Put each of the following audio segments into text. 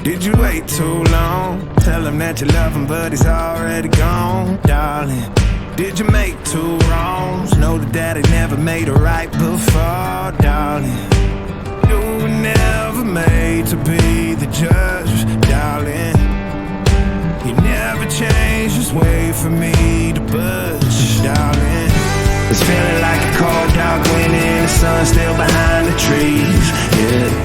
Did you wait too long? Tell him that you love him, but he's already gone, darling. Did you make two wrongs? Know that daddy never made a right before, darling. You were never made to be the judge, darling. You never changed, just wait for me to budge, darling. It's feeling like a cold dark winter and the sun's still behind the trees, yeah.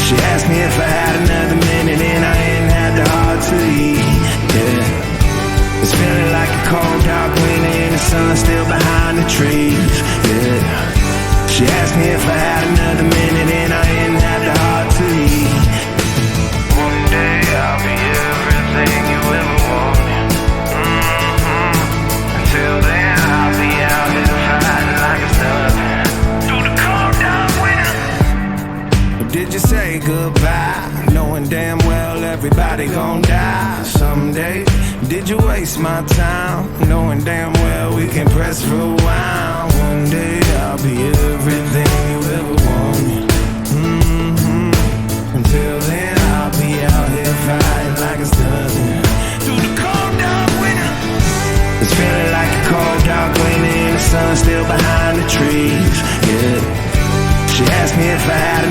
She asked me if I had another minute and I ain't had the heart to eat, yeah. It's feeling like a cold dark winter and the sun's still behind the trees, yeah. She asked me if I had another minute and I ain't had the heart to eat. One day I'll be everything you ever wanted. Until then I'll be out here fighting like it's nothing. Through the cold dark winter. Did you say goodbye, knowing damn well everybody gon' die someday? Did you waste my time, knowing damn well we can press rewind? One day I'll be everything you ever wanted. Until then I'll be out here fighting like it's nothing. Through the cold dark winter. It's feeling like a cold dark winter and the sun's still behind the trees, yeah. She asked me if I had